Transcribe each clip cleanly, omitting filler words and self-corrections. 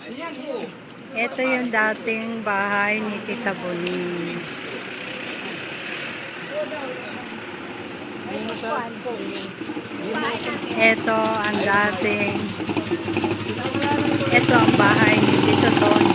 Ito yung dating bahay ni Tita Boning. Ito ang dating. Ito ang bahay ni Tito Tony.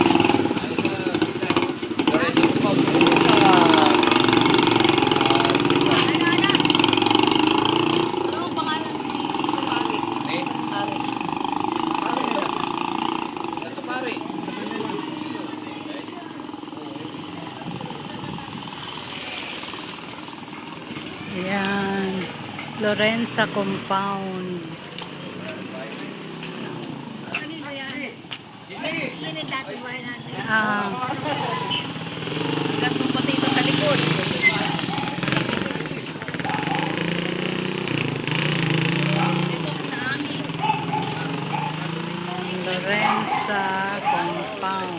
Ayan, Lorenza Compound. Gatong pati ito sa likod. Lorenza Compound.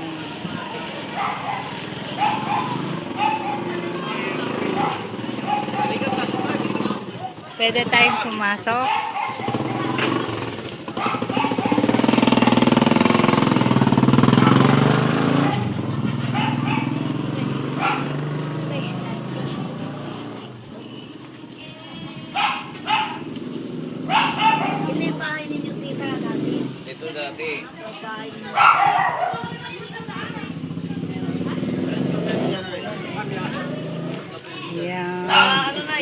Pwede tayong pumasok. Ito yung bahay ninyo, tita, dati. Ito dati. Ito bahay ninyo. Ayan. Ano na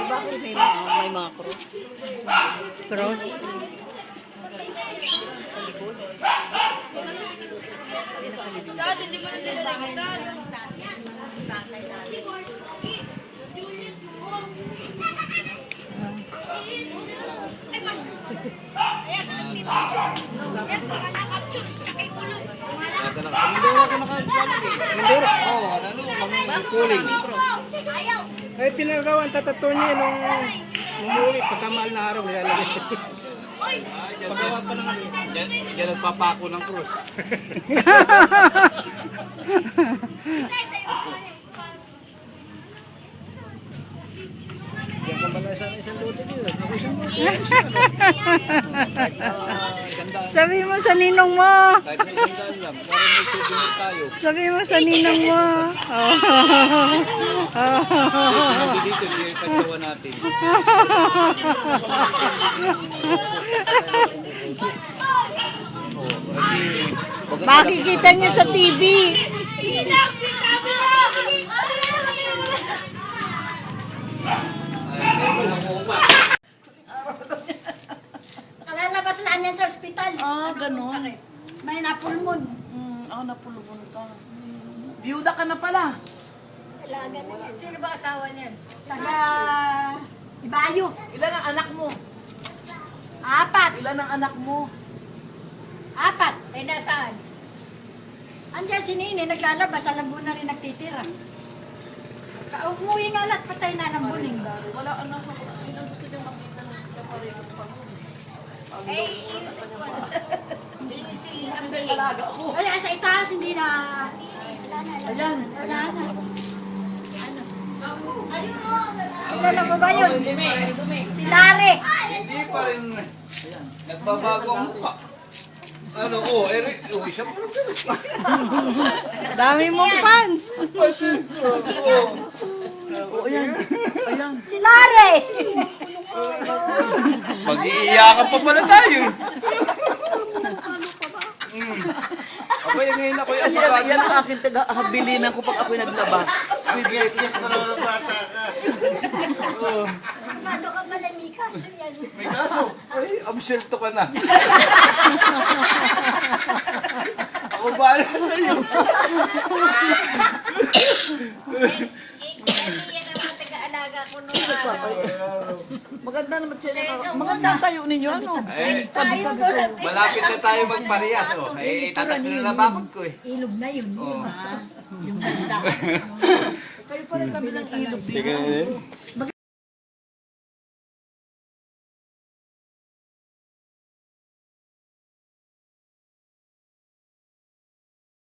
Bakit may mga cross? Cross. Mindoro. Oo, ano, kuling. Ay, pinagawa ang tatato niya nung umuwi, pagkamahal na araw, nilalagay. Pagawa pa ng ano. Yan nagpapako ng krus. Yan ka pala isang lote nila. Ako isang lote. Sabi mo sa ninong mo. Kahit na isang daan lang. Para may souvenir tayo. Sabi mo sa ninong mo. Hindi dito, hindi yung katawa natin. Makikita niyo sa TV. Kalalabas lang yan sa ospital. Ah, ganun. May napulmon. Ako napulubon ka. Biyuda ka na pala. Talaga na yan. Sino ba asawa niyan? Taga Ibayo. Ilan ang anak mo? Apat. Ilan ang anak mo? Apat. Ay nasaan? Andiyan si Nini, naglalabas. Alam mo na rin nagtitira. Umuwi nga lahat, patay na ng buling. Wala anak ako. Ilan gusto niya makita ng sa pareho pa mo? Talaga ako. Ay, sa itaas, hindi na. Ayan. Wala na. Ano mo ba yun? Si Lare. Hindi pa rin nagbabago ang mukha. Ano, oh, Eric, oh, isa pa rin. Dami mong fans. Oo, ayan. Ayan. Si Lare. Mag-iiyakan pa pala tayo. Ako yung ngayon ako yung Kasi yan ang aking taga-habilinan ko pag ako'y naglaba. Mano ka pala, Mika. Yan. May kaso. Ay, absulto ka na. Ako bahala sa'yo. Maganda naman siya. Maganda tayo ninyo, ano? Eh, malapit na tayo magparehas. Oh. Eh, tatatlo na bakod ko eh. Ilog na yun. Oh. Yung basta. Kayo pa rin kami ng ilog dito.